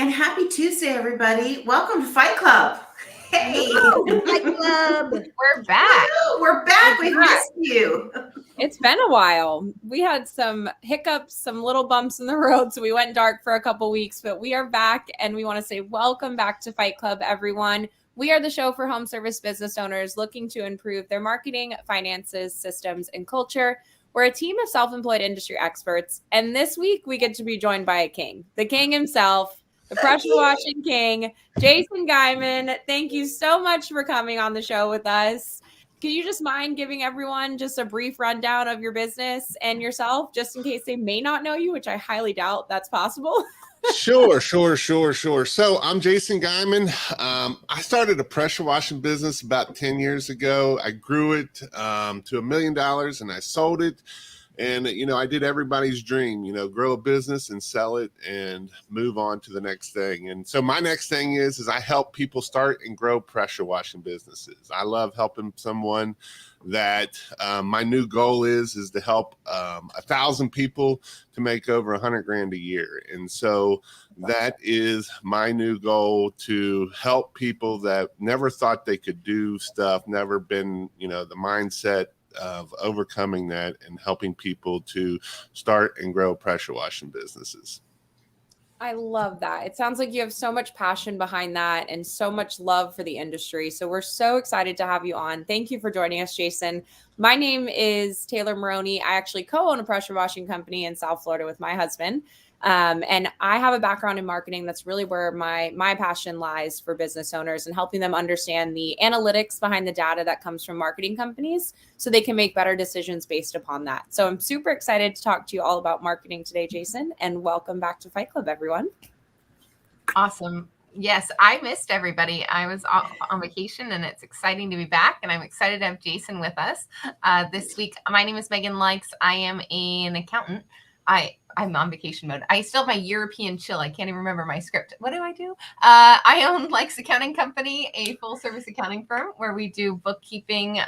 And happy Tuesday, everybody. Welcome to Fight Club. Hey. Fight Club. We're back. We're back. We've missed you. It's been a while. We had some hiccups, some little bumps in the road, so we went dark for a couple weeks, but we are back, and we want to say welcome back to Fight Club, everyone. We are the show for home service business owners looking to improve their marketing, finances, systems, and culture. We're a team of self-employed industry experts, and this week we get to be joined by a king, the king himself, the pressure washing king, Jason Geiman. Thank you so much for coming on the show with us. Can you just mind giving everyone just a brief rundown of your business and yourself, just in case they may not know you, which I highly doubt that's possible? Sure. So I'm Jason Geiman. I started a pressure washing business about 10 years ago. I grew it to $1 million and I sold it. And, I did everybody's dream, grow a business and sell it and move on to the next thing. And so my next thing is I help people start and grow pressure washing businesses. I love helping someone that my new goal is to help 1,000 people to make over $100,000 a year. And so that is my new goal, to help people that never thought they could do stuff, never been, the mindset of overcoming that and helping people to start and grow pressure washing businesses. I love that. It sounds like you have so much passion behind that and so much love for the industry. So we're so excited to have you on. Thank you for joining us, Jason. My name is Taylor Maroney. I actually co-own a pressure washing company in South Florida with my husband. And I have a background in marketing. That's really where my passion lies for business owners, and helping them understand the analytics behind the data that comes from marketing companies so they can make better decisions based upon that. So I'm super excited to talk to you all about marketing today, Jason, and welcome back to Fight Club, everyone. Awesome. Yes, I missed everybody. I was on vacation, and it's exciting to be back, and I'm excited to have Jason with us this week. My name is Megan Likes. I am an accountant. I'm on vacation mode. I still have my European chill. I can't even remember my script. What do? I own Likes Accounting Company, a full service accounting firm where we do bookkeeping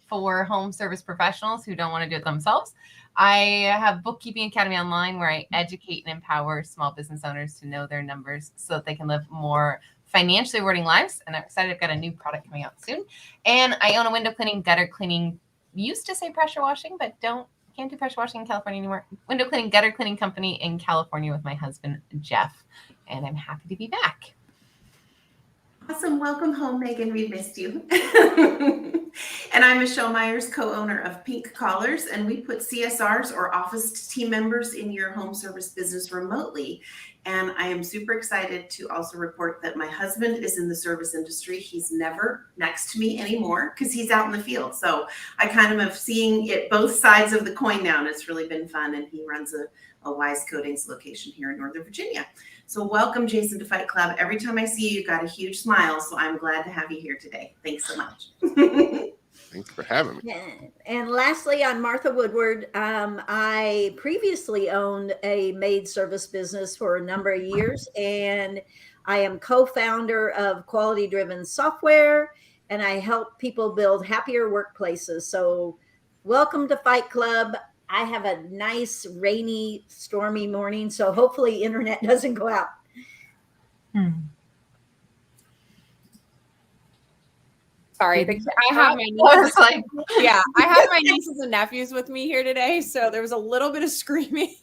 for home service professionals who don't want to do it themselves. I have Bookkeeping Academy Online, where I educate and empower small business owners to know their numbers so that they can live more financially rewarding lives. And I'm excited. I've got a new product coming out soon. And I own a window cleaning, gutter cleaning. We used to say pressure washing, but can't do pressure washing in California anymore. Window cleaning, gutter cleaning company in California with my husband, Jeff. And I'm happy to be back. Awesome. Welcome home, Megan. We missed you. And I'm Michelle Myers, co-owner of Pink Collars, and we put CSRs, or office team members, in your home service business remotely. And I am super excited to also report that my husband is in the service industry. He's never next to me anymore because he's out in the field. So I kind of am seeing it both sides of the coin now, and it's really been fun. And he runs a Wise Coatings location here in Northern Virginia. So welcome, Jason, to Fight Club. Every time I see you, you've got a huge smile. So I'm glad to have you here today. Thanks so much. Thanks for having me. Yeah. And lastly, I'm Martha Woodward. I previously owned a maid service business for a number of years, and I am co-founder of Quality Driven Software, and I help people build happier workplaces. So welcome to Fight Club. I have a nice, rainy, stormy morning, so hopefully internet doesn't go out. Sorry, I have my nieces. I have my nieces and nephews with me here today, so there was a little bit of screaming.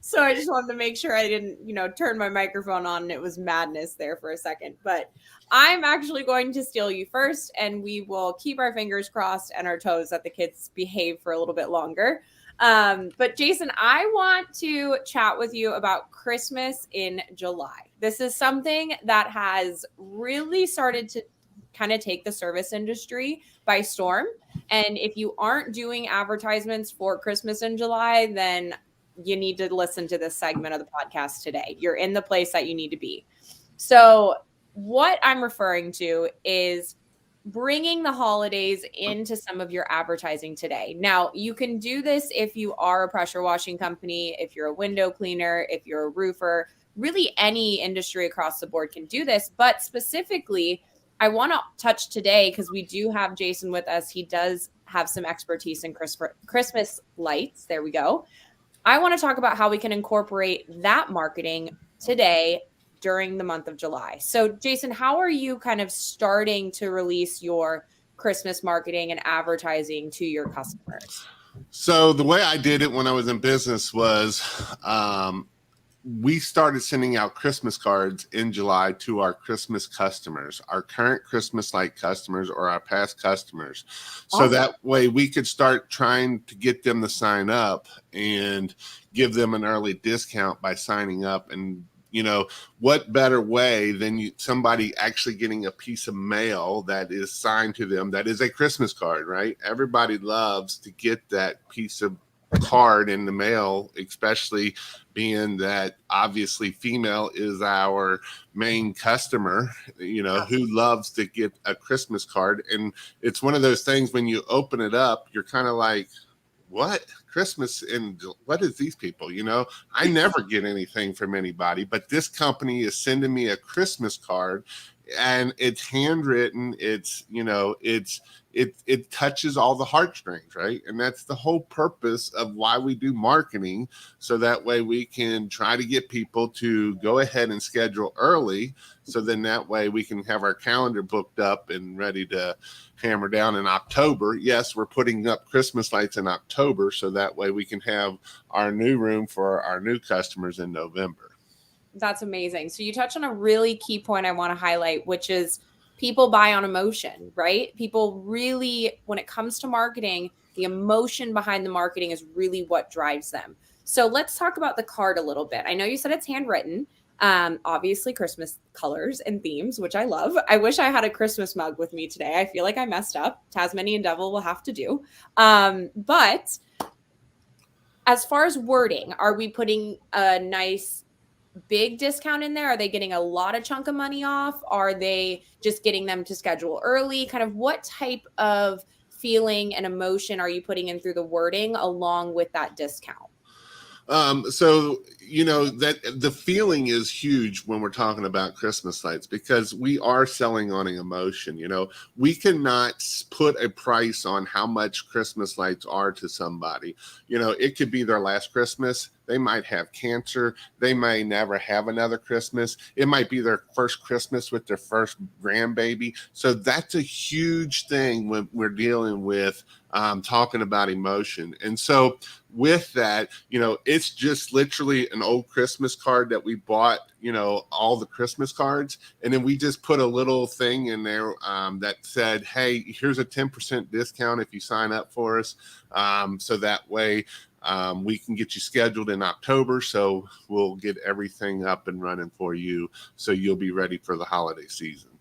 So I just wanted to make sure I didn't, turn my microphone on, and it was madness there for a second. But I'm actually going to steal you first, and we will keep our fingers crossed and our toes that the kids behave for a little bit longer. But Jason, I want to chat with you about Christmas in July. This is something that has really started to kind of take the service industry by storm. And if you aren't doing advertisements for Christmas in July, then you need to listen to this segment of the podcast today. You're in the place that you need to be. So what I'm referring to is bringing the holidays into some of your advertising today. Now, you can do this if you are a pressure washing company, if you're a window cleaner, if you're a roofer, really any industry across the board can do this. But specifically, I want to touch today, because we do have Jason with us. He does have some expertise in Christmas lights. There we go. I want to talk about how we can incorporate that marketing today during the month of July. So Jason, how are you kind of starting to release your Christmas marketing and advertising to your customers? So the way I did it when I was in business was we started sending out Christmas cards in July to our Christmas customers, our current Christmas light customers or our past customers. So that way we could start trying to get them to sign up and give them an early discount by signing up. And you know, what better way than somebody actually getting a piece of mail that is signed to them that is a Christmas card, right? Everybody loves to get that piece of card in the mail, especially being that obviously female is our main customer, you know, who loves to get a Christmas card. And it's one of those things when you open it up, you're kind of like, what? Christmas and what is these people? You know, I never get anything from anybody, but this company is sending me a Christmas card and it's handwritten. It's, you know, it touches all the heartstrings, right? And that's the whole purpose of why we do marketing. So that way we can try to get people to go ahead and schedule early. So then that way we can have our calendar booked up and ready to hammer down in October. Yes, we're putting up Christmas lights in October. So that way we can have our new room for our new customers in November. That's amazing. So you touched on a really key point I want to highlight, which is people buy on emotion, right? People really, when it comes to marketing, the emotion behind the marketing is really what drives them. So let's talk about the card a little bit. I know you said it's handwritten, obviously Christmas colors and themes, which I love. I wish I had a Christmas mug with me today. I feel like I messed up. Tasmanian Devil will have to do. But as far as wording, are we putting a nice big discount in there? Are they getting a lot of chunk of money off? Are they just getting them to schedule early? Kind of what type of feeling and emotion are you putting in through the wording along with that discount? So, you know, that the feeling is huge when we're talking about Christmas lights because we are selling on an emotion. You know, we cannot put a price on how much Christmas lights are to somebody. You know, it could be their last Christmas. They might have cancer. They may never have another Christmas. It might be their first Christmas with their first grandbaby. So that's a huge thing when we're dealing with talking about emotion. And so with that, you know, it's just literally an old Christmas card that we bought, you know, all the Christmas cards. And then we just put a little thing in there that said, hey, here's a 10% discount if you sign up for us. So that way, we can get you scheduled in October. So we'll get everything up and running for you. So you'll be ready for the holiday seasons.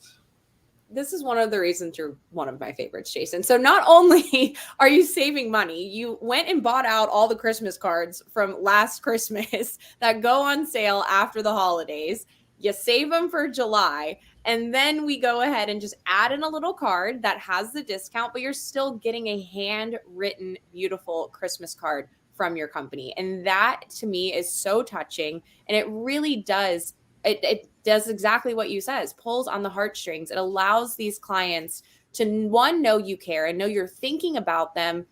This is one of the reasons you're one of my favorites, Jason. So not only are you saving money, you went and bought out all the Christmas cards from last Christmas that go on sale after the holidays. You save them for July. And then we go ahead and just add in a little card that has the discount, but you're still getting a handwritten, beautiful Christmas card from your company. And that to me is so touching. And it really does. It does exactly what you says, pulls on the heartstrings. It allows these clients to, one, know you care and know you're thinking about them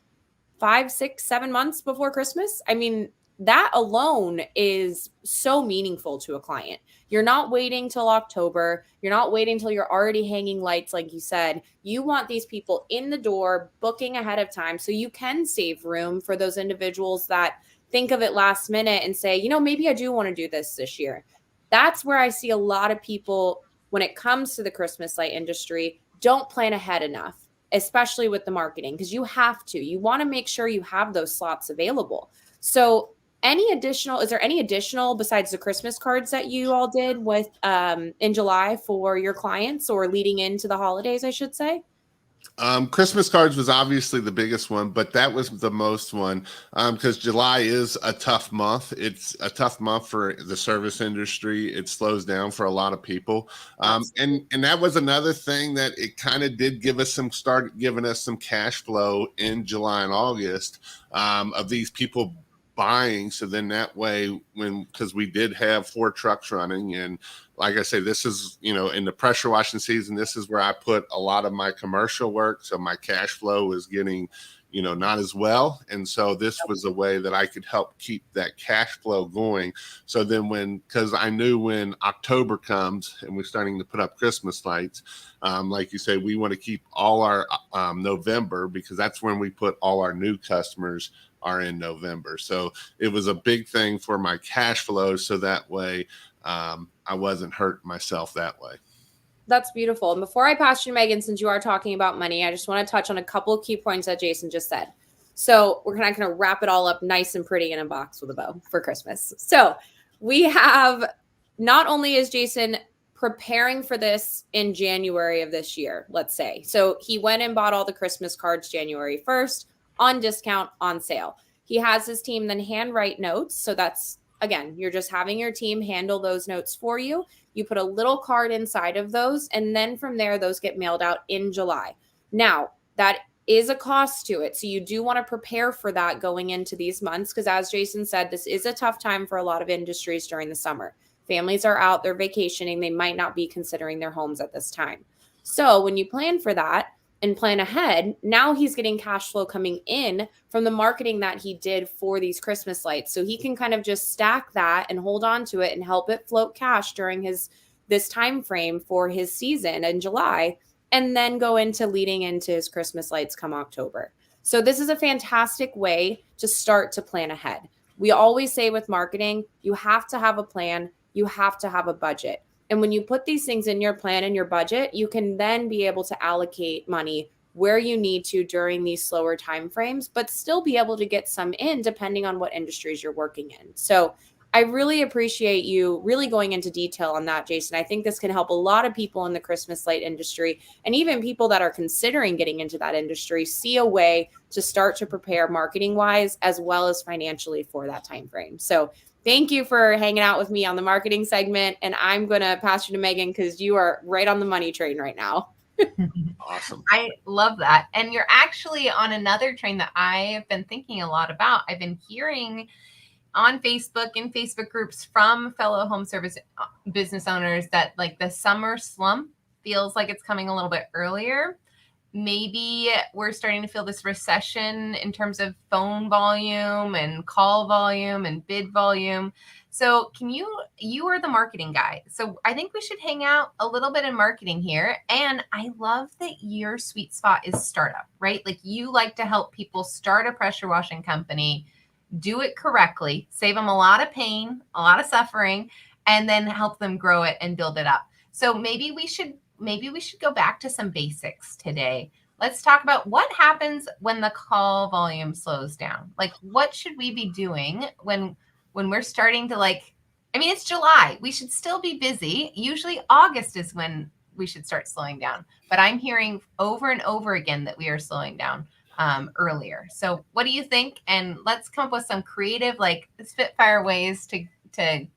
5, 6, 7 months before Christmas. I mean, that alone is so meaningful to a client. You're not waiting till October. You're not waiting till you're already hanging lights, like you said. You want these people in the door, booking ahead of time so you can save room for those individuals that think of it last minute and say, you know, maybe I do want to do this year. That's where I see a lot of people when it comes to the Christmas light industry, don't plan ahead enough, especially with the marketing, because you have to. You want to make sure you have those slots available. So is there any additional besides the Christmas cards that you all did with in July for your clients or leading into the holidays, I should say? Christmas cards was obviously the biggest one, but that was the most one because July is a tough month. It's a tough month for the service industry. It slows down for a lot of people. And that was another thing that it kind of did start giving us some cash flow in July and August of these people buying. So then that way, because we did have 4 trucks running, and like I say, this is, you know, in the pressure washing season, this is where I put a lot of my commercial work. So my cash flow is getting, not as well. And so this was a way that I could help keep that cash flow going. So then because I knew when October comes and we're starting to put up Christmas lights, like you say, we want to keep all our November, because that's when we put all our new customers are in November. So it was a big thing for my cash flow. So that way I wasn't hurting myself that way. That's beautiful. And before I pass you to Megan, since you are talking about money, I just want to touch on a couple of key points that Jason just said. So we're kind of wrap it all up nice and pretty in a box with a bow for Christmas. So we have, not only is Jason preparing for this in January of this year, let's say. So he went and bought all the Christmas cards January 1st on discount, on sale. He has his team then handwrite notes. So that's, again, you're just having your team handle those notes for you. You put a little card inside of those, and then from there, those get mailed out in July. Now, that is a cost to it. So you do want to prepare for that going into these months, because as Jason said, this is a tough time for a lot of industries during the summer. Families are out, they're vacationing, they might not be considering their homes at this time. So when you plan for that and plan ahead, now he's getting cash flow coming in from the marketing that he did for these Christmas lights. So he can kind of just stack that and hold on to it and help it float cash during this time frame for his season in July, and then go into leading into his Christmas lights come October. So this is a fantastic way to start to plan ahead. We always say with marketing, you have to have a plan, you have to have a budget. And when you put these things in your plan and your budget, you can then be able to allocate money where you need to during these slower timeframes, but still be able to get some in depending on what industries you're working in. So I really appreciate you really going into detail on that, Jason. I think this can help a lot of people in the Christmas light industry, and even people that are considering getting into that industry, see a way to start to prepare marketing wise as well as financially for that time frame. So thank you for hanging out with me on the marketing segment. And I'm going to pass you to Megan, because you are right on the money train right now. Awesome. I love that. And you're actually on another train that I have been thinking a lot about. I've been hearing on Facebook, in Facebook groups, from fellow home service business owners that like the summer slump feels like it's coming a little bit earlier. Maybe we're starting to feel this recession in terms of phone volume and call volume and bid volume. So you are the marketing guy. So I think we should hang out a little bit in marketing here. And I love that your sweet spot is startup, right? Like you like to help people start a pressure washing company, do it correctly, save them a lot of pain, a lot of suffering, and then help them grow it and build it up. So maybe we should go back to some basics today. Let's talk about what happens when the call volume slows down. Like, what should we be doing when we're starting to it's July. We should still be busy. Usually August is when we should start slowing down. But I'm hearing over and over again that we are slowing down earlier. So what do you think? And let's come up with some creative, spitfire ways to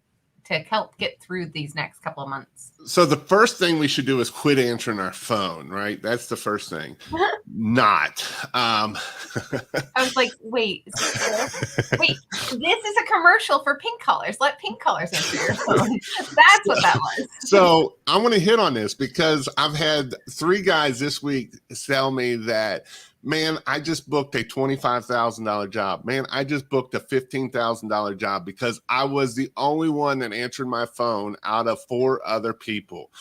help get through these next couple of months. So the first thing we should do is quit answering our phone, right? That's the first thing. Not. I was like, wait, this is a commercial for Pink Colors. Let Pink Colors answer your phone. That's what that was. So I want to hit on this because I've had 3 guys this week tell me that, man, I just booked a $25,000 job. Man, I just booked a $15,000 job because I was the only one that answered my phone out of 4 other people.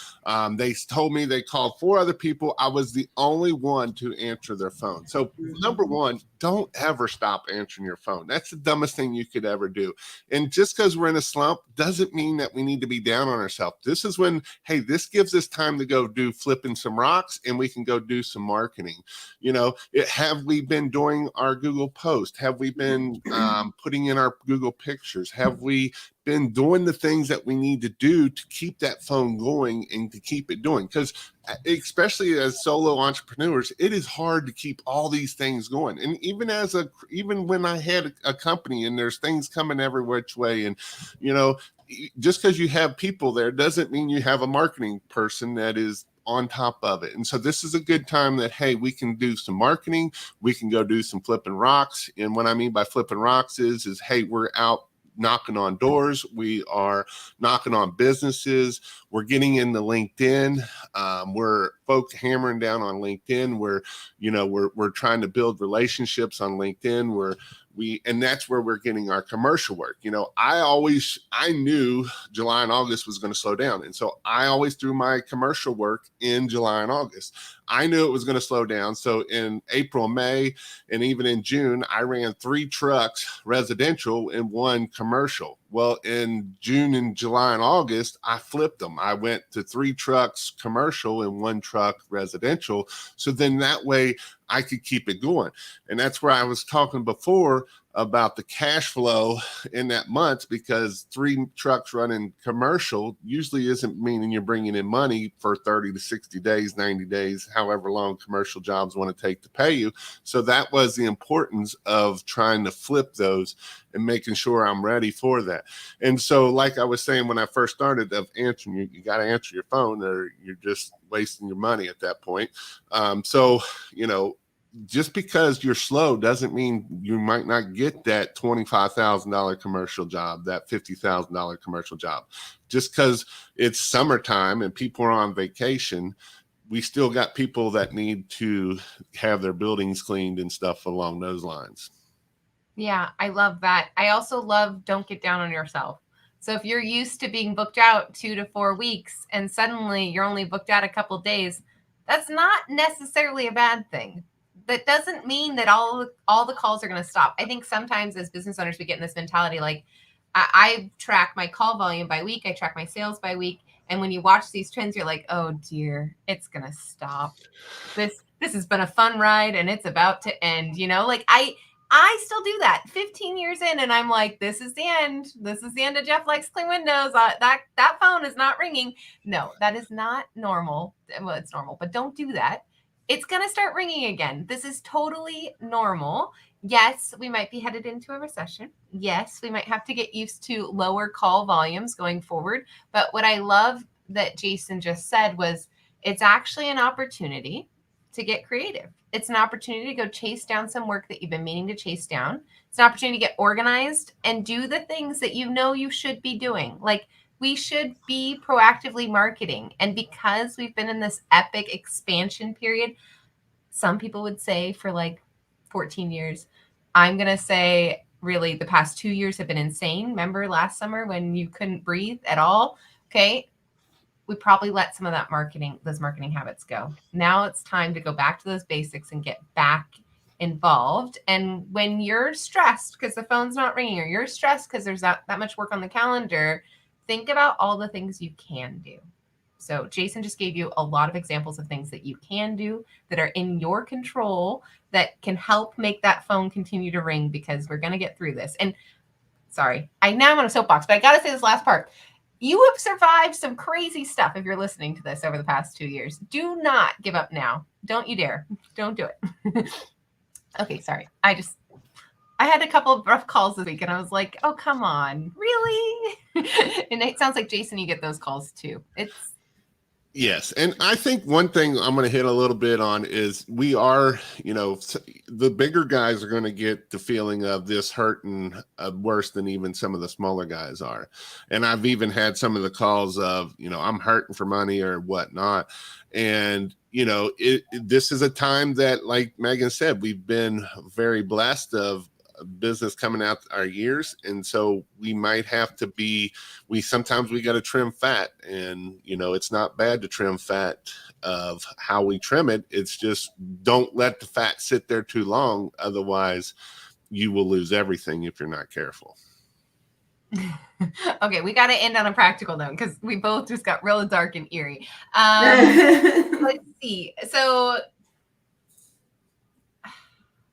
They told me they called 4 other people. I was the only one to answer their phone. So number one, don't ever stop answering your phone. That's the dumbest thing you could ever do. And just because we're in a slump doesn't mean that we need to be down on ourselves. This is when, hey, this gives us time to go do flipping some rocks and we can go do some marketing. Have we been doing our Google post? Have we been putting in our Google pictures? Have we been doing the things that we need to do to keep that phone going and to keep it doing? Because especially as solo entrepreneurs, it is hard to keep all these things going. And even when I had a company and there's things coming every which way, and just because you have people there doesn't mean you have a marketing person that is on top of it. And so this is a good time that, hey, we can do some marketing. We can go do some flipping rocks. And what I mean by flipping rocks is hey, we're out knocking on doors. We are knocking on businesses. We're getting into LinkedIn. We're hammering down on LinkedIn. We're trying to build relationships on LinkedIn. And that's where we're getting our commercial work. I knew July and August was going to slow down. And so I always threw my commercial work in July and August. I knew it was going to slow down. So in April, May, and even in June, I ran 3 trucks residential and 1 commercial. Well, in June and July and August, I flipped them. I went to 3 trucks commercial and 1 truck residential. So then that way I could keep it going. And that's where I was talking before about the cash flow in that month, because 3 trucks running commercial usually isn't meaning you're bringing in money for 30 to 60 days, 90 days, however long commercial jobs want to take to pay you. So that was the importance of trying to flip those and making sure I'm ready for that. And so, like I was saying, when I first started of answering, you got to answer your phone or you're just wasting your money at that point. Just because you're slow doesn't mean you might not get that $25,000 commercial job, that $50,000 commercial job. Just because it's summertime and people are on vacation, we still got people that need to have their buildings cleaned and stuff along those lines. Yeah, I love that. I also love don't get down on yourself. So if you're used to being booked out 2 to 4 weeks and suddenly you're only booked out a couple days, that's not necessarily a bad thing. That doesn't mean that all the calls are going to stop. I think sometimes as business owners, we get in this mentality, like I track my call volume by week. I track my sales by week. And when you watch these trends, you're like, oh dear, it's going to stop. This has been a fun ride and it's about to end, like I still do that 15 years in, and I'm like, this is the end. This is the end of Jeff Likes Clean Windows. That phone is not ringing. No, that is not normal. Well, it's normal, but don't do that. It's going to start ringing again. This is totally normal. Yes, we might be headed into a recession. Yes, we might have to get used to lower call volumes going forward. But what I love that Jason just said was it's actually an opportunity to get creative. It's an opportunity to go chase down some work that you've been meaning to chase down. It's an opportunity to get organized and do the things that you should be doing. Like, we should be proactively marketing. And because we've been in this epic expansion period, some people would say for like 14 years, I'm going to say really the past 2 years have been insane. Remember last summer when you couldn't breathe at all? Okay. We probably let some of those marketing habits go. Now it's time to go back to those basics and get back involved. And when you're stressed because the phone's not ringing, or you're stressed because there's that much work on the calendar, think about all the things you can do. So Jason just gave you a lot of examples of things that you can do that are in your control that can help make that phone continue to ring, because we're going to get through this. And sorry, I'm on a soapbox, but I got to say this last part. You have survived some crazy stuff if you're listening to this over the past 2 years. Do not give up now. Don't you dare. Don't do it. Okay, sorry. I had a couple of rough calls this week and I was like, oh, come on. Really? And it sounds like, Jason, you get those calls too. Yes. And I think one thing I'm going to hit a little bit on is we are, the bigger guys are going to get the feeling of this hurting worse than even some of the smaller guys are. And I've even had some of the calls of, I'm hurting for money or whatnot. And, this is a time that, like Megan said, we've been very blessed of business coming out our years. And so we might have to sometimes we got to trim fat, and, it's not bad to trim fat of how we trim it. It's just don't let the fat sit there too long. Otherwise you will lose everything if you're not careful. Okay. We got to end on a practical note because we both just got real dark and eerie. Let's see. So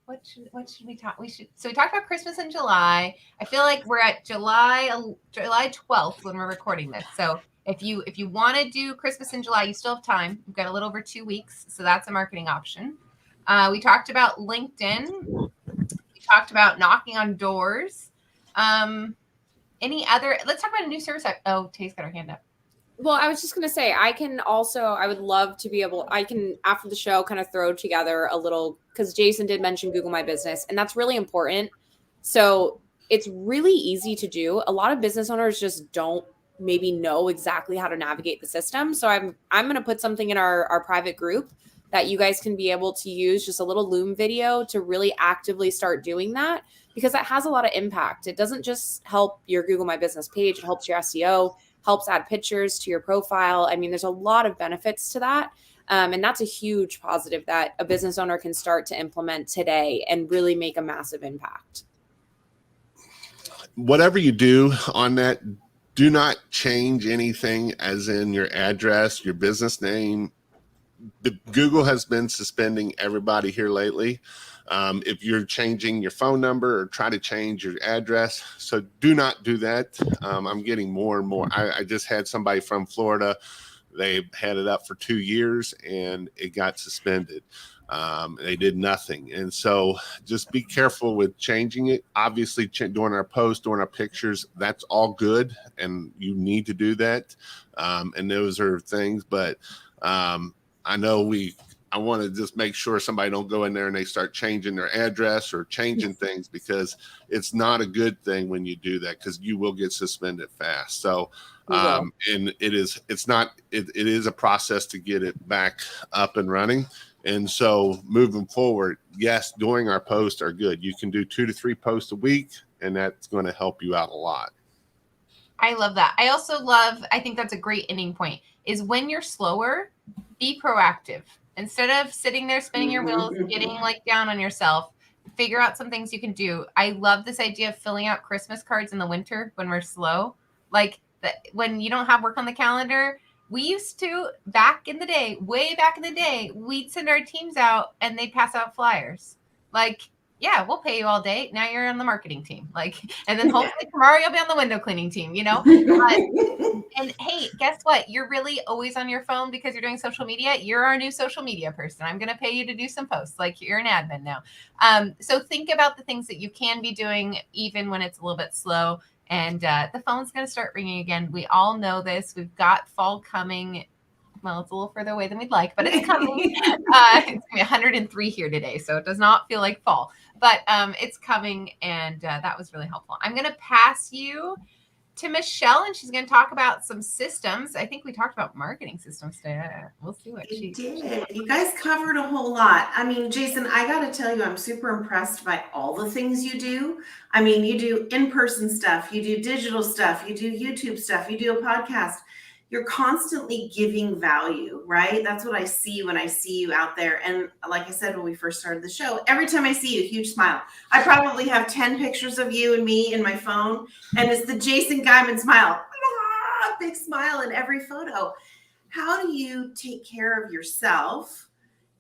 what should we talk? So we talked about Christmas in July. I feel like we're at July 12th when we're recording this. So if you want to do Christmas in July, you still have time. We've got a little over 2 weeks. So that's a marketing option. We talked about LinkedIn. We talked about knocking on doors. Let's talk about a new service. Tay's got her hand up. Well, I was just going to say, I would love to be I can, after the show, kind of throw together a little, because Jason did mention Google My Business, and that's really important. So it's really easy to do. A lot of business owners just don't maybe know exactly how to navigate the system. So I'm going to put something in our private group that you guys can be able to use, just a little Loom video to really actively start doing that, because that has a lot of impact. It doesn't just help your Google My Business page. It helps your SEO, helps add pictures to your profile. I mean, there's a lot of benefits to that. And that's a huge positive that a business owner can start to implement today and really make a massive impact. Whatever you do on that, do not change anything, as in your address, your business name. Google has been suspending everybody here lately. If you're changing your phone number or try to change your address, so do not do that. I'm getting more and more. I just had somebody from Florida. They had it up for 2 years and it got suspended. They did nothing. And so just be careful with changing it. Obviously, doing our posts, doing our pictures, that's all good. And you need to do that. And those are things, but I know I want to just make sure somebody don't go in there and they start changing their address or changing things, because it's not a good thing when you do that, because you will get suspended fast. So, and it is a process to get it back up and running. And so moving forward, yes, doing our posts are good. You can do 2 to 3 posts a week, and that's going to help you out a lot. I love that. I think that's a great ending point, is when you're slower, be proactive. Instead of sitting there spinning your wheels, getting like down on yourself, figure out some things you can do. I love this idea of filling out Christmas cards in the winter when we're slow. Like when you don't have work on the calendar, we used to, way back in the day, we'd send our teams out and they'd pass out flyers. Like, yeah, we'll pay you all day. Now you're on the marketing team. Like, and then hopefully tomorrow you'll be on the window cleaning team, you know? And hey, guess what? You're really always on your phone because you're doing social media. You're our new social media person. I'm going to pay you to do some posts. Like, you're an admin now. So think about the things that you can be doing even when it's a little bit slow. And the phone's going to start ringing again. We all know this. We've got fall coming. Well, it's a little further away than we'd like, but it's coming. It's going to be 103 here today, so it does not feel like fall. But it's coming, and that was really helpful. I'm going to pass you to Michelle, and she's going to talk about some systems. I think we talked about marketing systems today. We'll see what she did. You guys covered a whole lot. I mean, Jason, I got to tell you, I'm super impressed by all the things you do. I mean, you do in-person stuff, you do digital stuff, you do YouTube stuff, you do a podcast. You're constantly giving value, right? That's what I see when I see you out there. And like I said, when we first started the show, every time I see you, huge smile. I probably have 10 pictures of you and me in my phone, and it's the Jason Geiman smile. Big smile in every photo. How do you take care of yourself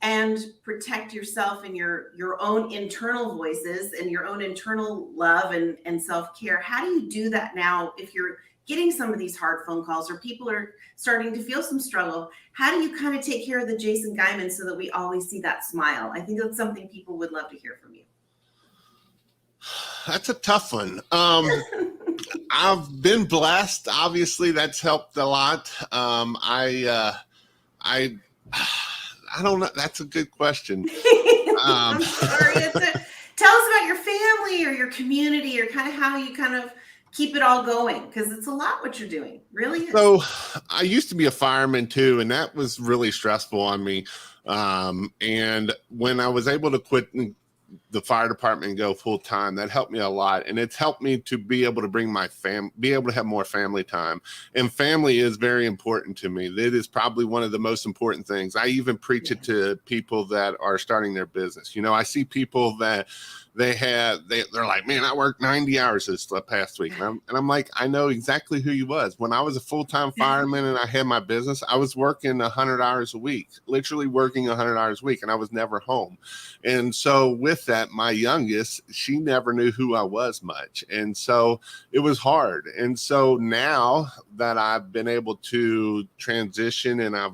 and protect yourself and your own internal voices and your own internal love and self-care? How do you do that now if you're getting some of these hard phone calls or people are starting to feel some struggle? How do you kind of take care of the Jason Geiman so that we always see that smile? I think that's something people would love to hear from you. That's a tough one. I've been blessed. Obviously, that's helped a lot. I don't know. That's a good question. I'm sorry. Tell us about your family or your community, or kind of how you kind of keep it all going, because it's a lot what you're doing. Really is. So I used to be a fireman too, and that was really stressful on me. And when I was able to quit the fire department and go full time, that helped me a lot. And it's helped me to be able to bring my be able to have more family time. And family is very important to me. It is probably one of the most important things. I even preach it to people that are starting their business. You know, I see people that they're like, man, I worked 90 hours this past week. And I'm like, I know exactly who you was. When I was a full-time fireman and I had my business, I was working 100 hours a week, literally working 100 hours a week, and I was never home. And so with that, my youngest, she never knew who I was much. And so it was hard. And so now that I've been able to transition and I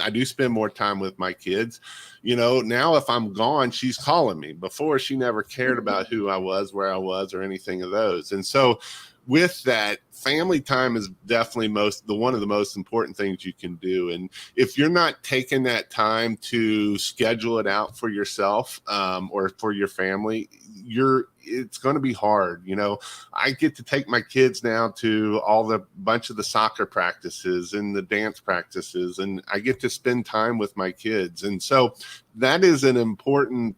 do spend more time with my kids. You know, now if I'm gone, she's calling me. Before, she never cared about who I was, where I was, or anything of those. And so with that, family time is definitely one of the most important things you can do. And if you're not taking that time to schedule it out for yourself or for your family, it's going to be hard. I get to take my kids now to bunch of the soccer practices and the dance practices, and I get to spend time with my kids. And so that is an important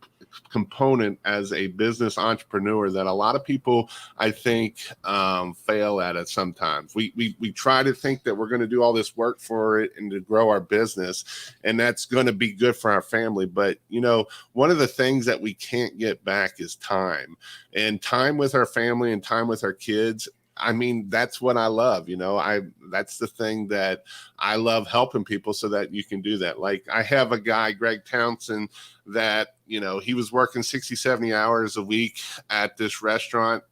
component as a business entrepreneur that a lot of people, I think, fail at it sometimes. We try to think that we're going to do all this work for it and to grow our business, and that's going to be good for our family. But, one of the things that we can't get back is time, and time with our family and time with our kids. I mean, that's what I love. That's the thing that I love, helping people so that you can do that. Like, I have a guy, Greg Townsend, that, he was working 60, 70 hours a week at this restaurant.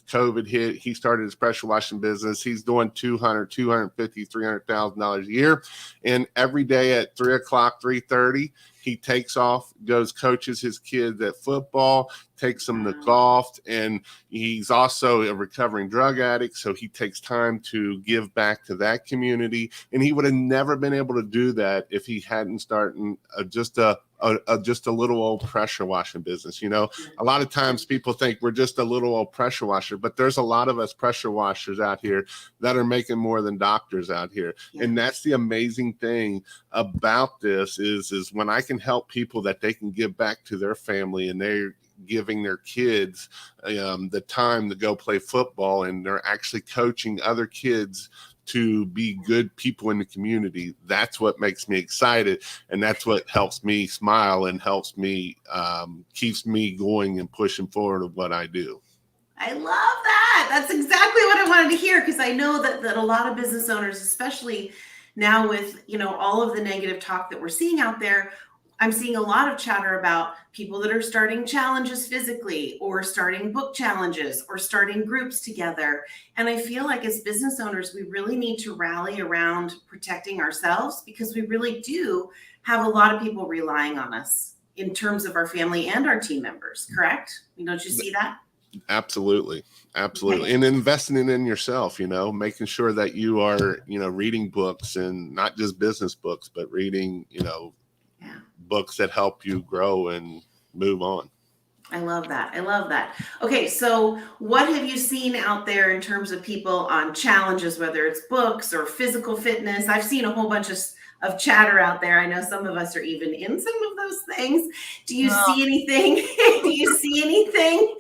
COVID hit. He started his pressure washing business. He's doing $250,000, $300,000 a year. And every day at 3:00, 3:30, he takes off, goes coaches his kids at football, takes them to golf, and he's also a recovering drug addict. So he takes time to give back to that community. And he would have never been able to do that if he hadn't started just a little old pressure washing business. A lot of times people think we're just a little old pressure washer, but there's a lot of us pressure washers out here that are making more than doctors out here. Yeah. And that's the amazing thing about this is when I can help people that they can give back to their family, and they're giving their kids the time to go play football, and they're actually coaching other kids to be good people in the community. That's what makes me excited, and that's what helps me smile and helps me keeps me going and pushing forward of what I do. I love that. That's exactly what I wanted to hear, because I know that a lot of business owners, especially now with all of the negative talk that we're seeing out there, I'm seeing a lot of chatter about people that are starting challenges physically, or starting book challenges, or starting groups together. And I feel like as business owners, we really need to rally around protecting ourselves, because we really do have a lot of people relying on us in terms of our family and our team members, correct? Don't you see that? Absolutely. Okay. And investing in yourself, making sure that you are, reading books, and not just business books, but reading, books that help you grow and move on. I love that. Okay, so what have you seen out there in terms of people on challenges, whether it's books or physical fitness? I've seen a whole bunch of chatter out there. I know some of us are even in some of those things. Do you see anything? Do you see anything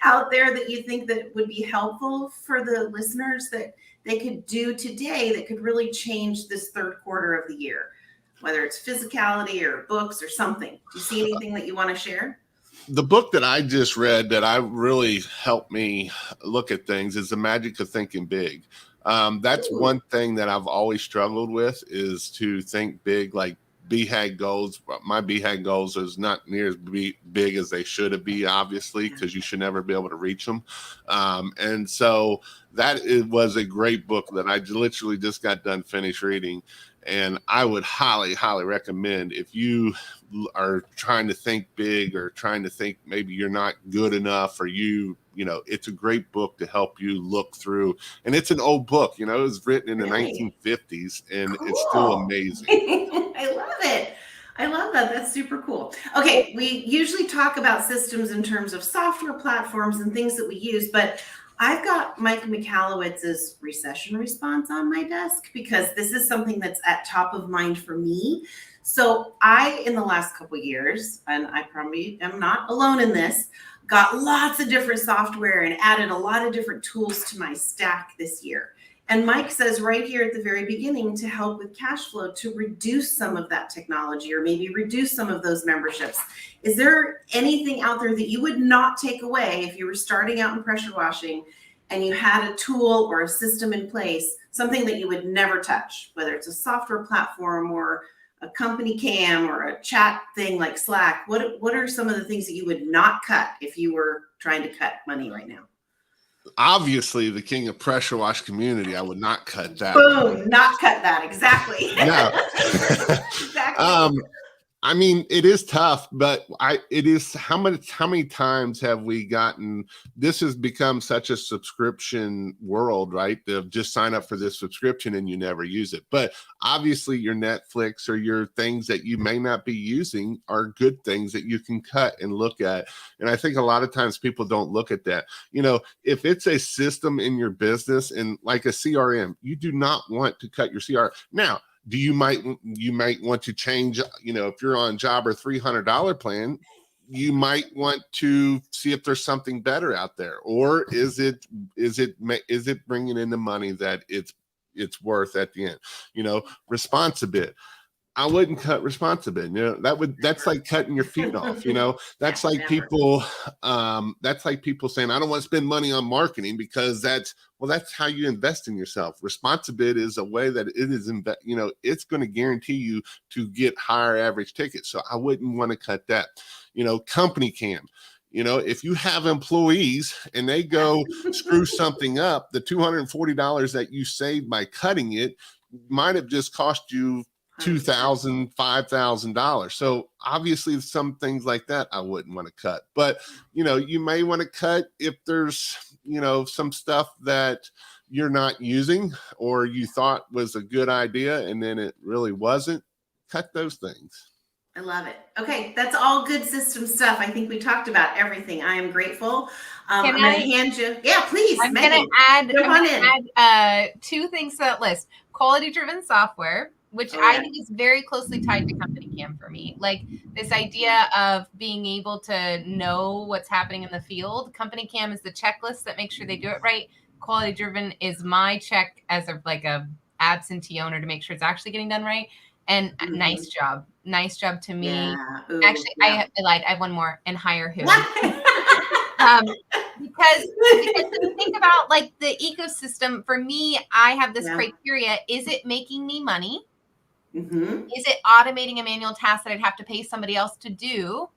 out there that you think that would be helpful for the listeners that they could do today that could really change this third quarter of the year? Whether it's physicality or books or something. Do you see anything that you want to share? The book that I just read that I really helped me look at things is The Magic of Thinking Big. That's one thing that I've always struggled with, is to think big, like BHAG goals. My BHAG goals is not near as big as they should be, obviously, because you should never be able to reach them. And so was a great book that I literally just got done finished reading. And I would highly, highly recommend, if you are trying to think big, or trying to think maybe you're not good enough, or it's a great book to help you look through. And it's an old book, it was written in the 1950s, and It's still amazing. I love it. I love that. That's super cool. Okay, we usually talk about systems in terms of software platforms and things that we use, but I've got Mike Michalowicz's recession response on my desk, because this is something that's at top of mind for me. So in the last couple of years, and I probably am not alone in this, got lots of different software and added a lot of different tools to my stack this year. And Mike says right here at the very beginning, to help with cash flow, to reduce some of that technology, or maybe reduce some of those memberships. Is there anything out there that you would not take away if you were starting out in pressure washing and you had a tool or a system in place, something that you would never touch, whether it's a software platform or a company cam or a chat thing like Slack? What are some of the things that you would not cut if you were trying to cut money right now? Obviously, the king of pressure wash community, I would not cut that. Boom, not cut that. Exactly. No. Exactly. I mean, it is tough, but it is how many times have we gotten, this has become such a subscription world, right? To just sign up for this subscription and you never use it. But obviously your Netflix or your things that you may not be using are good things that you can cut and look at. And I think a lot of times people don't look at that. You know, if it's a system in your business and like a CRM, you do not want to cut your CRM. Now, you might want to change, you know, if you're on Jobber $300 plan, you might want to see if there's something better out there, or is it bringing in the money that it's worth at the end. You know, Responsibit, I wouldn't cut Responsibit. You know, that's like cutting your feet off. You know, that's like people saying, I don't want to spend money on marketing because that's how you invest in yourself. Responsibit is a way that it is, you know, it's going to guarantee you to get higher average tickets. So I wouldn't want to cut that. You know, Company Cam. You know, if you have employees and they go screw something up, the $240 that you saved by cutting it might have just cost you $2,000, $5,000. So obviously some things like that I wouldn't want to cut. But, you know, you may want to cut if there's, you know, some stuff that you're not using or you thought was a good idea and then it really wasn't. Cut those things. I love it. Okay, that's all good system stuff. I think we talked about everything. I am grateful. I'm going to hand you. Yeah, please. I'm going to add 2 things to that list. Quality-driven software, which I think is very closely tied to Company Cam for me. Like this idea of being able to know what's happening in the field. Company Cam is the checklist that makes sure they do it right. Quality driven is my check as a absentee owner to make sure it's actually getting done right. And nice job to me. Yeah. Ooh, actually, yeah. I lied. I have one more, and hire who? Because when you think about like the ecosystem, for me, I have this criteria. Is it making me money? Mm-hmm. Is it automating a manual task that I'd have to pay somebody else to do?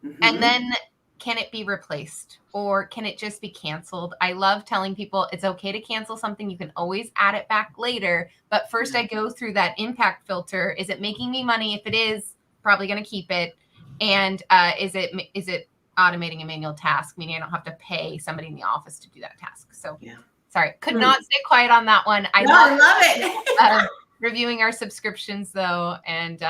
Mm-hmm. And then can it be replaced or can it just be canceled? I love telling people it's okay to cancel something. You can always add it back later. But first I go through that impact filter. Is it making me money? If it is, probably going to keep it. And is it automating a manual task, meaning I don't have to pay somebody in the office to do that task? So sorry, could not stay quiet on that one. I love it. Reviewing our subscriptions though, and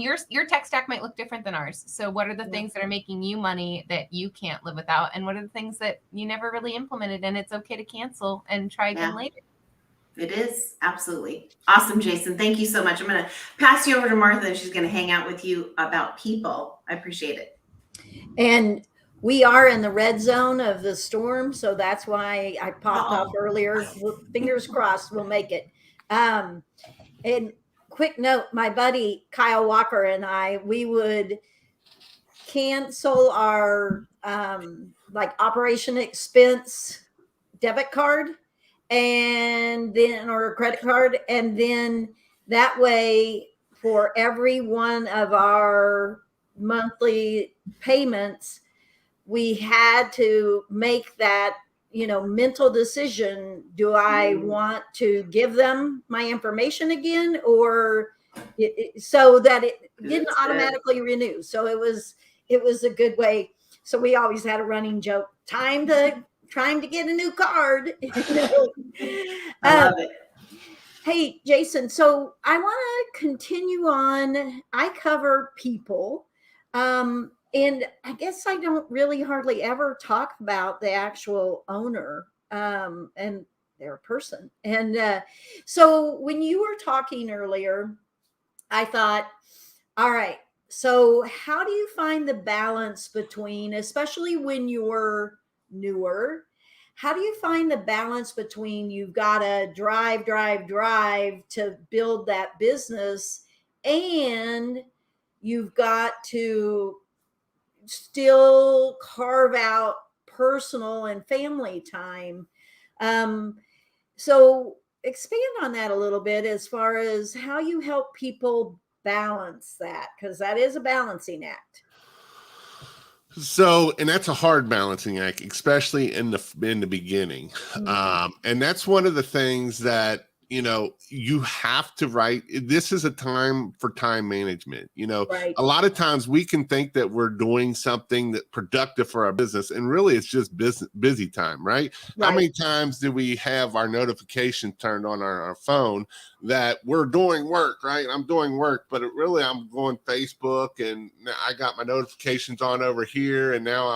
your tech stack might look different than ours. So what are the things that are making you money that you can't live without, and what are the things that you never really implemented and it's okay to cancel and try again later? It is absolutely awesome, Jason. Thank you so much. I'm going to pass you over to Martha, and she's going to hang out with you about people. I appreciate it. And we are in the red zone of the storm, so that's why I popped off earlier. Fingers crossed, we'll make it. And quick note, my buddy Kyle Walker and we would cancel our operation expense debit card or credit card, and then that way for every one of our monthly payments we had to make that mental decision. Do I want to give them my information again, or so that it didn't automatically renew? So it was a good way. So we always had a running joke, trying to get a new card. I love it. Hey, Jason, so I want to continue on. I cover people. And I guess I don't really hardly ever talk about the actual owner and their person. And so when you were talking earlier, I thought, all right, so how do you find the balance between, especially when you're newer, how do you find the balance between you've got to drive to build that business, and you've got to still carve out personal and family time? So expand on that a little bit as far as how you help people balance that, because that is a balancing act. So, and that's a hard balancing act, especially in the beginning. And that's one of the things that, you have to write. This is a time for time management. Right. A lot of times we can think that we're doing something that productive for our business, and really it's just busy time, right? How many times do we have our notification turned on our phone that we're doing work, right? I'm doing work, but I'm going Facebook, and I got my notifications on over here, and now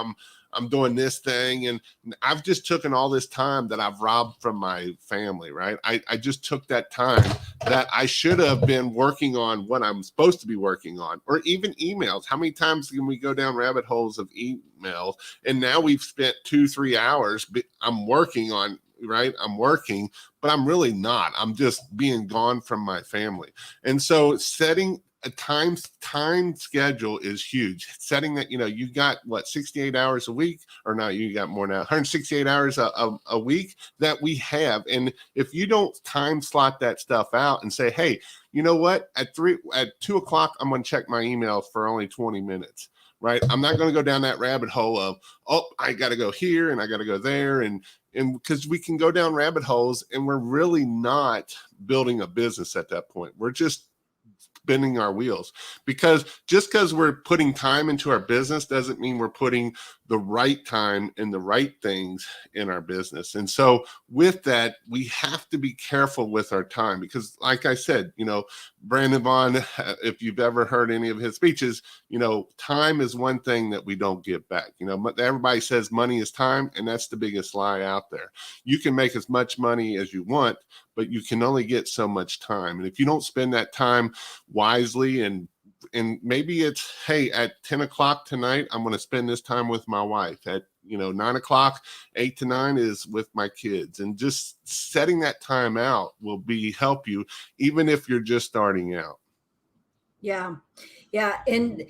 I'm doing this thing, and I've just taken all this time that I've robbed from my family, right? I just took that time that I should have been working on what I'm supposed to be working on, or even emails. How many times can we go down rabbit holes of emails? And now we've spent 2-3 hours. I'm working on, right? I'm working, but I'm really not. I'm just being gone from my family. And so setting a time schedule is huge. Setting that, you got 68 hours a week, or no, you got more now, 168 hours a week that we have. And if you don't time slot that stuff out and say, hey, you know what, at 2 o'clock, I'm going to check my email for only 20 minutes. Right. I'm not going to go down that rabbit hole of, I got to go here and I got to go there. And because we can go down rabbit holes, and we're really not building a business at that point. We're just spinning our wheels, because just because we're putting time into our business doesn't mean we're putting the right time and the right things in our business. And so with that, we have to be careful with our time, because like I said, Brandon Vaughn, if you've ever heard any of his speeches, time is one thing that we don't get back. Everybody says money is time, and that's the biggest lie out there. You can make as much money as you want, but you can only get so much time. And if you don't spend that time wisely, and maybe it's, hey, at 10 o'clock tonight, I'm going to spend this time with my wife. At 9 o'clock, 8 to 9 is with my kids. And just setting that time out will help you, even if you're just starting out. Yeah. And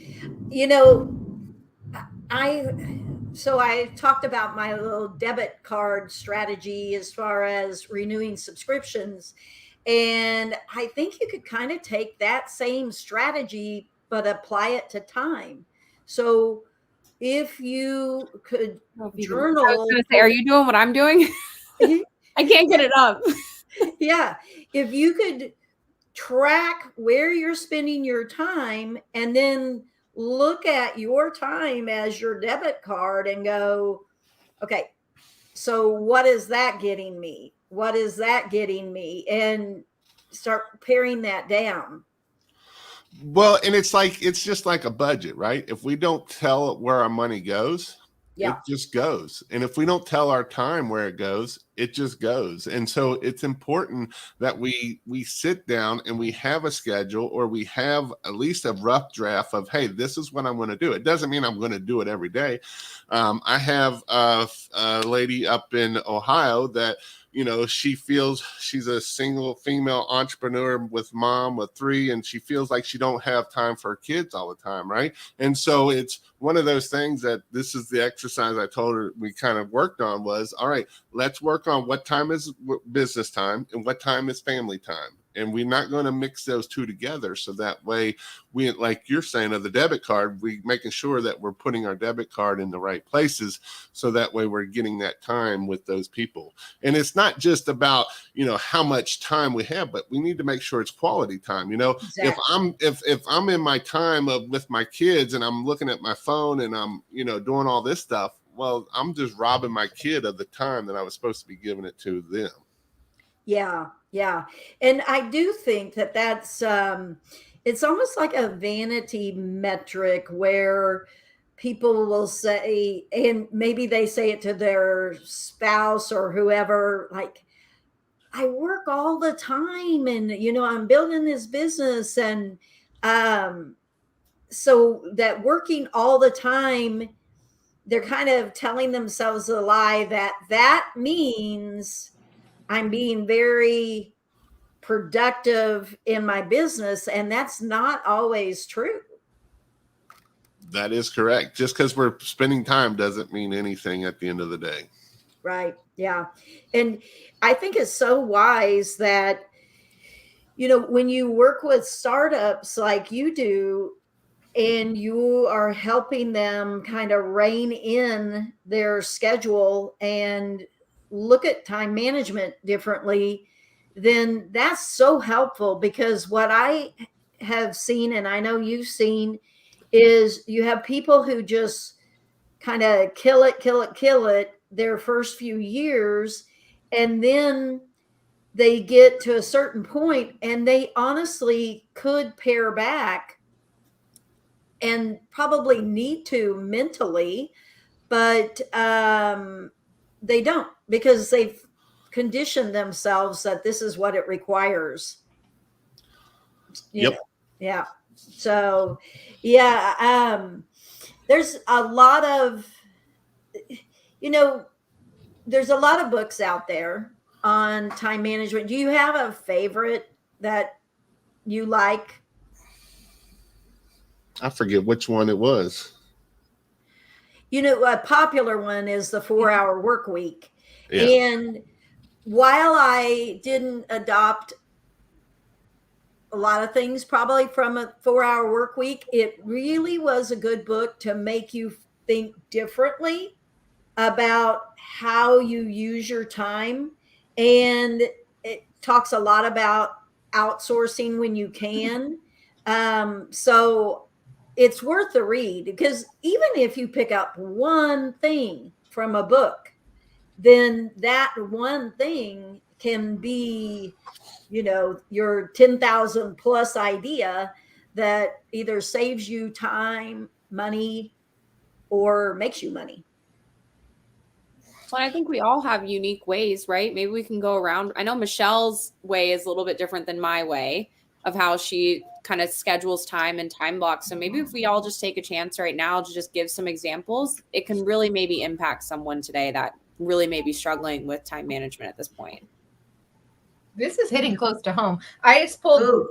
I talked about my little debit card strategy as far as renewing subscriptions. And I think you could kind of take that same strategy, but apply it to time. So if you could journal. I was going to say, are you doing what I'm doing? I can't get it up. Yeah. If you could track where you're spending your time, and then look at your time as your debit card and go, okay, so what is that getting me? What is that getting me? And start paring that down. Well, and it's just like a budget, right? If we don't tell where our money goes, it just goes. And if we don't tell our time where it goes, it just goes. And so it's important that we sit down and we have a schedule, or we have at least a rough draft of, hey, this is what I'm going to do. It doesn't mean I'm going to do it every day. I have a lady up in Ohio that, she feels she's a single female entrepreneur with mom with 3, and she feels like she don't have time for her kids all the time, right? And so it's one of those things that this is the exercise I told her we kind of worked on was, all right, let's work on what time is business time and what time is family time. And we're not going to mix those two together. So that way, we, like you're saying, of the debit card, we making sure that we're putting our debit card in the right places. So that way we're getting that time with those people. And it's not just about, how much time we have, but we need to make sure it's quality time. Exactly. If I'm in my time with my kids, and I'm looking at my phone, and I'm, doing all this stuff, well, I'm just robbing my kid of the time that I was supposed to be giving it to them. Yeah. And I do think that that's, it's almost like a vanity metric where people will say, and maybe they say it to their spouse or whoever, like, I work all the time, and, I'm building this business. And, so that working all the time, they're kind of telling themselves a lie that means I'm being very productive in my business, and that's not always true. That is correct. Just because we're spending time doesn't mean anything at the end of the day. Right. Yeah. And I think it's so wise that, when you work with startups like you do, and you are helping them kind of rein in their schedule and look at time management differently, then that's so helpful, because what I have seen, and I know you've seen, is you have people who just kind of kill it their first few years, and then they get to a certain point and they honestly could pare back and probably need to mentally, but they don't, because they've conditioned themselves that this is what it requires. Yep. Yeah. So, yeah, there's a lot of, there's a lot of books out there on time management. Do you have a favorite that you like? I forget which one it was. A popular one is the 4-Hour Work Week. Yeah. And while I didn't adopt a lot of things probably from a 4-Hour Work Week, it really was a good book to make you think differently about how you use your time. And it talks a lot about outsourcing when you can. So it's worth the read, because even if you pick up one thing from a book, then that one thing can be, your 10,000 plus idea that either saves you time, money, or makes you money. Well, I think we all have unique ways, right? Maybe we can go around. I know Michelle's way is a little bit different than my way of how she kind of schedules time and time blocks. So maybe if we all just take a chance right now to just give some examples, it can really maybe impact someone today that really may be struggling with time management at this point. This is hitting close to home. I just pulled,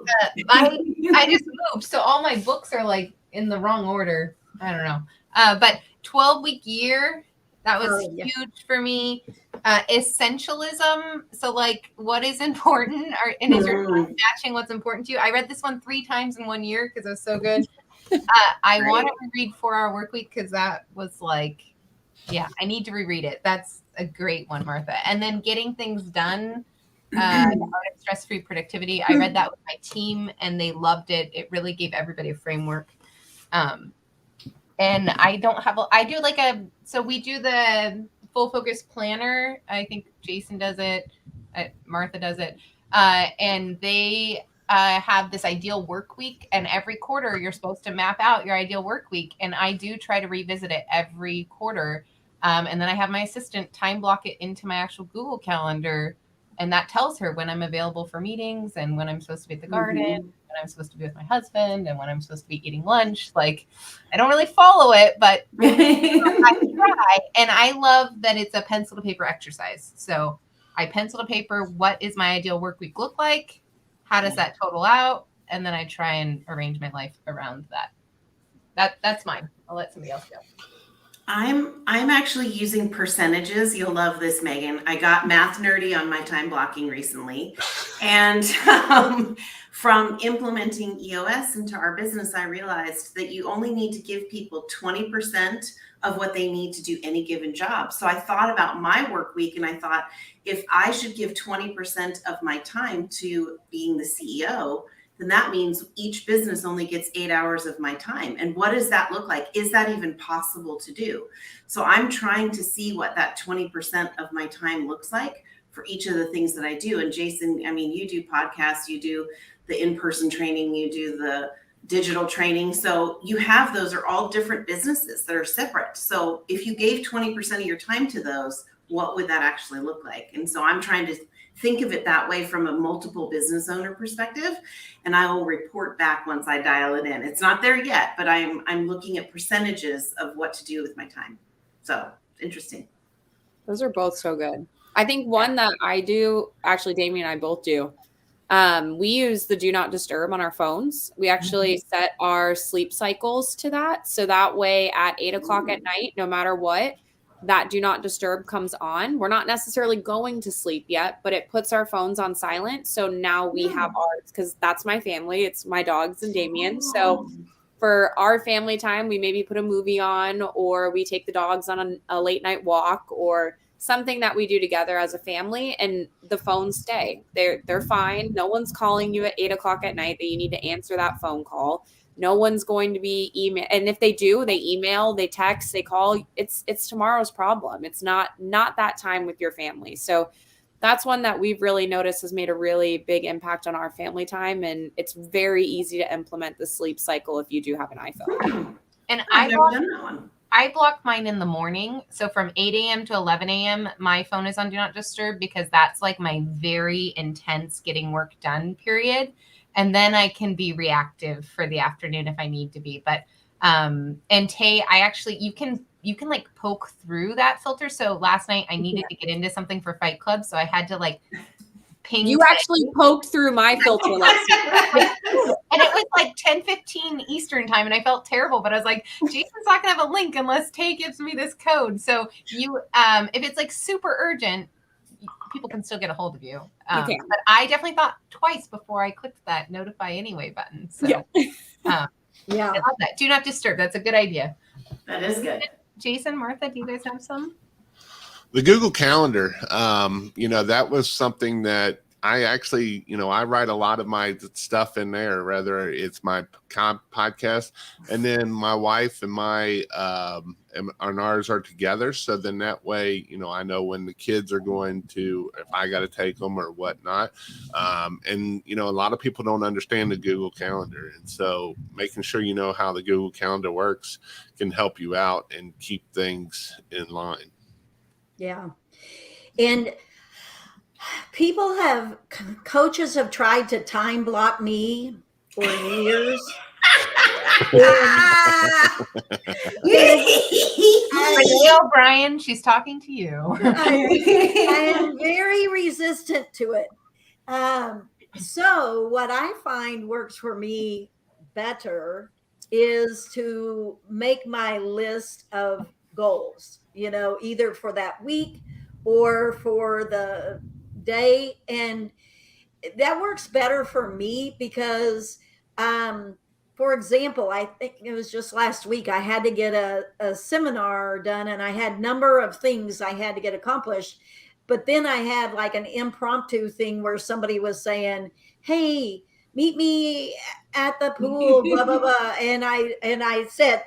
I just moved. So all my books are like in the wrong order. I don't know. But 12-week year, that was huge for me. Essentialism. So like what is important, and is your time matching what's important to you? I read this one 3 times in 1 year because it was so good. I want to reread 4-Hour Work Week because that was like, yeah, I need to reread it. That's a great one, Martha. And then Getting Things Done, Stress-Free Productivity. I read that with my team and they loved it. It really gave everybody a framework. And I do so we do the Full Focus Planner. I think Jason does it. Martha does it. And they have this ideal work week. And every quarter you're supposed to map out your ideal work week. And I do try to revisit it every quarter. And then I have my assistant time block it into my actual Google Calendar. And that tells her when I'm available for meetings and when I'm supposed to be at the garden, when I'm supposed to be with my husband, and when I'm supposed to be eating lunch. Like, I don't really follow it, but I try. And I love that it's a pencil to paper exercise. So I pencil to paper, what is my ideal work week look like? How does that total out? And then I try and arrange my life around that. That's mine. I'll let somebody else go. I'm actually using percentages. You'll love this, Megan. I got math nerdy on my time blocking recently. And from implementing EOS into our business, I realized that you only need to give people 20% of what they need to do any given job. So I thought about my work week and I thought, if I should give 20% of my time to being the CEO, then that means each business only gets 8 hours of my time. And what does that look like? Is that even possible to do? So I'm trying to see what that 20% of my time looks like for each of the things that I do. And Jason, I mean, you do podcasts, you do the in-person training, you do the digital training. So you have, those are all different businesses that are separate. So if you gave 20% of your time to those, what would that actually look like? And so I'm trying to think of it that way from a multiple business owner perspective, and I will report back once I dial it in. It's not there yet, but I'm looking at percentages of what to do with my time. So interesting. Those are both so good. I think one that I do, actually Damien and I both do, we use the Do Not Disturb on our phones. We actually set our sleep cycles to that. So that way at 8 o'clock at night, no matter what, that Do Not Disturb comes on. We're not necessarily going to sleep yet, but it puts our phones on silent. So now we have ours, because that's my family. It's my dogs and Damien. So for our family time, we maybe put a movie on, or we take the dogs on a late night walk, or something that we do together as a family, and the phones stay. They're fine. No one's calling you at 8:00 at night that you need to answer that phone call. No one's going to be email. And if they do, they email, they text, they call. It's tomorrow's problem. It's not that time with your family. So that's one that we've really noticed has made a really big impact on our family time. And it's very easy to implement the sleep cycle if you do have an iPhone. And I've never done that one. I block mine in the morning. So from 8 a.m. to 11 a.m., my phone is on Do Not Disturb, because that's like my very intense getting work done period. And then I can be reactive for the afternoon if I need to be. But, and Tay, you can like poke through that filter. So last night I needed to get into something for Fight Club. So I had to like ping. You actually poked through my filter last night. And it was like 10:15 Eastern time, and I felt terrible, but I was like, Jason's not gonna have a link unless Tay gives me this code. So you, if it's like super urgent, people can still get a hold of you. But I definitely thought twice before I clicked that notify anyway button. So Yeah. I love that. Do Not Disturb. That's a good idea. That is good. Jason, Martha, do you guys have some? The Google Calendar, that was something that I actually, I write a lot of my stuff in there, whether it's my podcast, and then my wife and ours are together. So then that way, I know when the kids are going to, if I got to take them or whatnot. And a lot of people don't understand the Google Calendar. And so making sure you know how the Google Calendar works can help you out and keep things in line. Yeah. And coaches have tried to time block me for years. Gail Bryan, she's talking to you. I am very resistant to it. So what I find works for me better is to make my list of goals, either for that week or for the day. And that works better for me because, for example, I think it was just last week, I had to get a seminar done and I had number of things I had to get accomplished. But then I had like an impromptu thing where somebody was saying, hey, meet me at the pool, blah, blah, blah. And I said,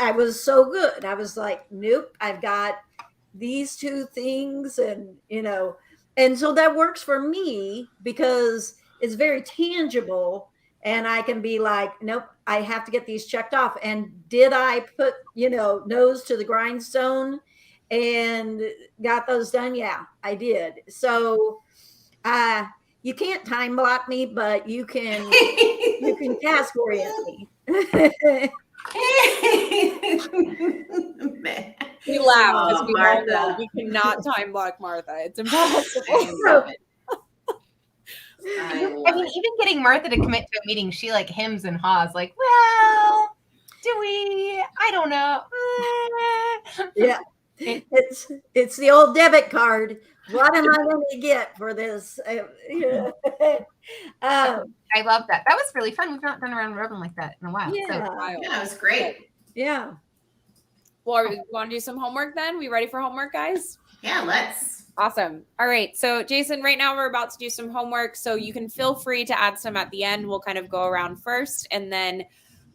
I was so good. I was like, nope, I've got these two things. And so that works for me because it's very tangible. And I can be like, nope, I have to get these checked off. And did I put, nose to the grindstone and got those done? Yeah, I did. So you can't time block me, but you can task orient me. We laugh because we all know we cannot time block Martha. It's impossible. I mean, even getting Martha to commit to a meeting, she like hems and haws, like, well, do we? I don't know. Yeah, it's the old debit card. What am I going to get for this? I love that. That was really fun. We've not done a round robin like that in a while. Yeah, it was great. Yeah. Well, we want to do some homework then? We ready for homework, guys? Yeah, let's. Awesome. All right. So Jason, right now we're about to do some homework. So you can feel free to add some at the end. We'll kind of go around first. And then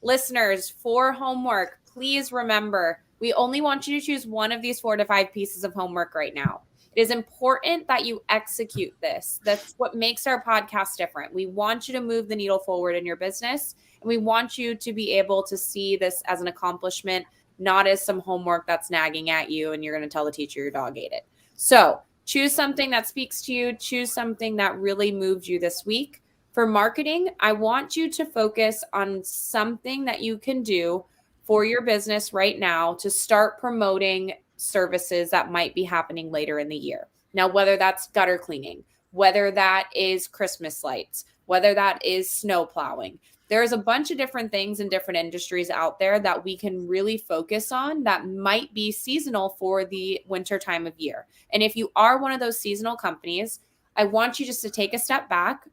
listeners, for homework, please remember, we only want you to choose one of these 4 to 5 pieces of homework right now. It is important that you execute this. That's what makes our podcast different. We want you to move the needle forward in your business. And we want you to be able to see this as an accomplishment, not as some homework that's nagging at you and you're going to tell the teacher your dog ate it. So choose something that speaks to you. Choose something that really moved you this week. For marketing, I want you to focus on something that you can do for your business right now to start promoting services that might be happening later in the year. Now, whether that's gutter cleaning, whether that is Christmas lights, whether that is snow plowing, there's a bunch of different things in different industries out there that we can really focus on that might be seasonal for the winter time of year. And if you are one of those seasonal companies, I want you just to take a step back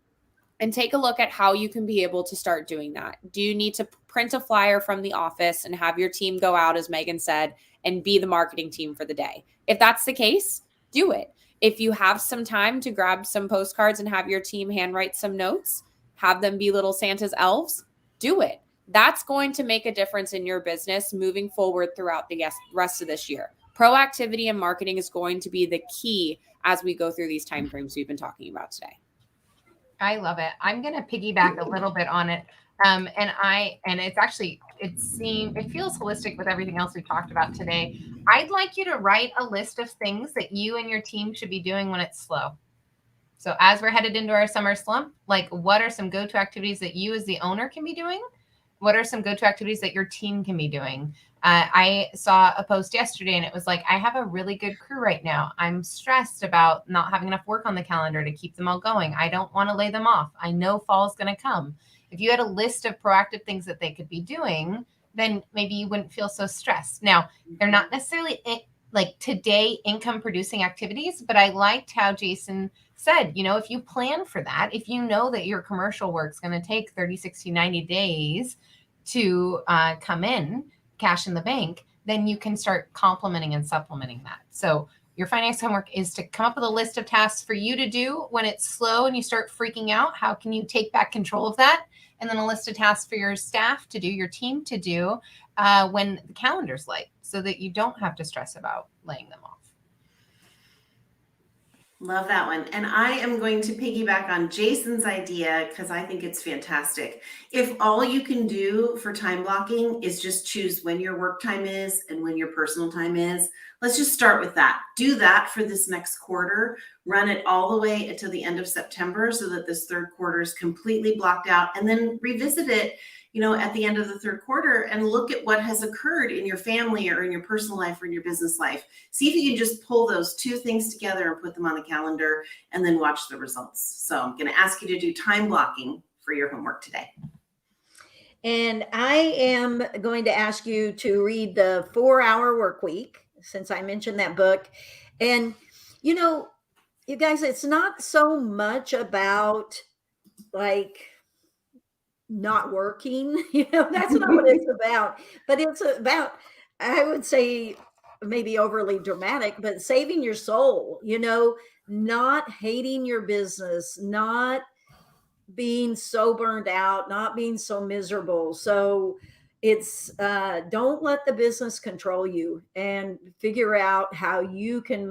and take a look at how you can be able to start doing that. Do you need to print a flyer from the office and have your team go out, as Megan said, and be the marketing team for the day? If that's the case, do it. If you have some time to grab some postcards and have your team handwrite some notes, have them be little Santa's elves, do it. That's going to make a difference in your business moving forward throughout the rest of this year. Proactivity and marketing is going to be the key as we go through these timeframes we've been talking about today. I love it. I'm going to piggyback a little bit on it. And it feels holistic with everything else we talked about today. I'd like you to write a list of things that you and your team should be doing when it's slow. So as we're headed into our summer slump, like what are some go-to activities that you as the owner can be doing? What are some go-to activities that your team can be doing? I saw a post yesterday and it was like, I have a really good crew right now. I'm stressed about not having enough work on the calendar to keep them all going. I don't want to lay them off. I know fall is going to come. If you had a list of proactive things that they could be doing, then maybe you wouldn't feel so stressed. Now, they're not necessarily like today income producing activities, but I liked how Jason said, if you plan for that, if you know that your commercial work is going to take 30, 60, 90 days to come in, cash in the bank, then you can start complementing and supplementing that. So your finance homework is to come up with a list of tasks for you to do when it's slow and you start freaking out. How can you take back control of that? And then a list of tasks for your staff to do, your team to do when the calendar's light, so that you don't have to stress about laying them off. Love that one. And I am going to piggyback on Jason's idea because I think it's fantastic. If all you can do for time blocking is just choose when your work time is and when your personal time is, let's just start with that. Do that for this next quarter. Run it all the way until the end of September so that this third quarter is completely blocked out, and then revisit it at the end of the third quarter and look at what has occurred in your family or in your personal life or in your business life. See if you can just pull those two things together and put them on the calendar and then watch the results. So I'm going to ask you to do time blocking for your homework today. And I am going to ask you to read the 4-Hour Work Week, since I mentioned that book. And, you guys, it's not so much about like not working, that's not what it's about, but it's about, I would say, maybe overly dramatic, but saving your soul, not hating your business, not being so burned out, not being so miserable. So it's don't let the business control you, and figure out how you can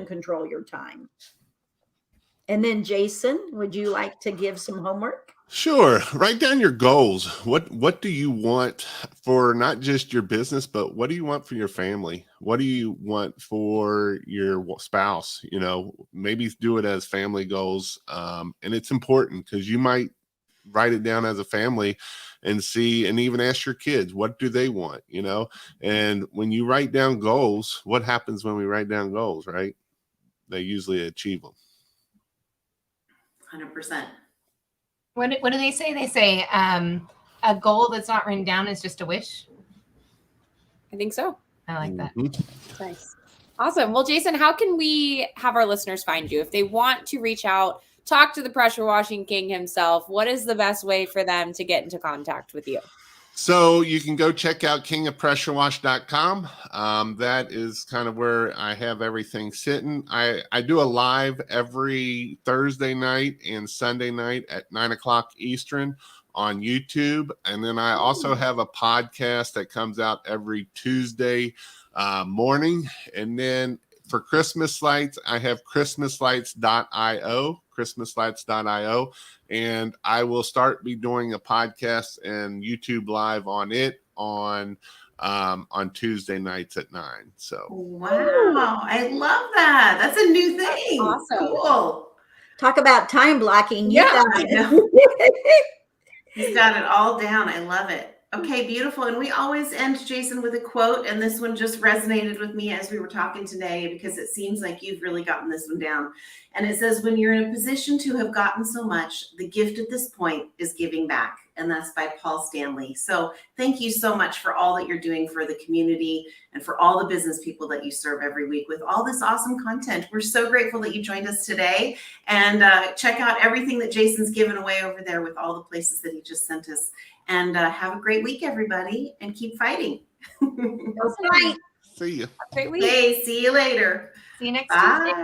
control your time. And then Jason, would you like to give some homework? Sure. Write down your goals. What do you want for not just your business, but what do you want for your family? What do you want for your spouse? Maybe do it as family goals. And it's important because you might write it down as a family and see, and even ask your kids, what do they want? And when you write down goals, what happens when we write down goals, right? They usually achieve them. 100%. What do they say? They say a goal that's not written down is just a wish. I think so. I like that. Nice. Awesome. Well, Jason, how can we have our listeners find you? If they want to reach out, talk to the pressure washing king himself, what is the best way for them to get into contact with you? So you can go check out kingofpressurewash.com. That is kind of where I have everything sitting. I do a live every Thursday night and Sunday night at 9:00 Eastern on YouTube. And then I also have a podcast that comes out every Tuesday morning. And then for Christmas lights, I have christmaslights.io, and I will be doing a podcast and YouTube live on it on Tuesday nights at 9. So wow, I love that. That's a new thing. Awesome. Cool. Talk about time blocking. Yeah, I know. He's got it all down. I love it. Okay, beautiful. And we always end, Jason, with a quote. And this one just resonated with me as we were talking today, because it seems like you've really gotten this one down. And it says, when you're in a position to have gotten so much, the gift at this point is giving back. And that's by Paul Stanley. So thank you so much for all that you're doing for the community and for all the business people that you serve every week with all this awesome content. We're so grateful that you joined us today. And check out everything that Jason's given away over there with all the places that he just sent us. And have a great week, everybody, and keep fighting. Go fight. See you. Great week. Hey, see you later. See you next Tuesday. Bye.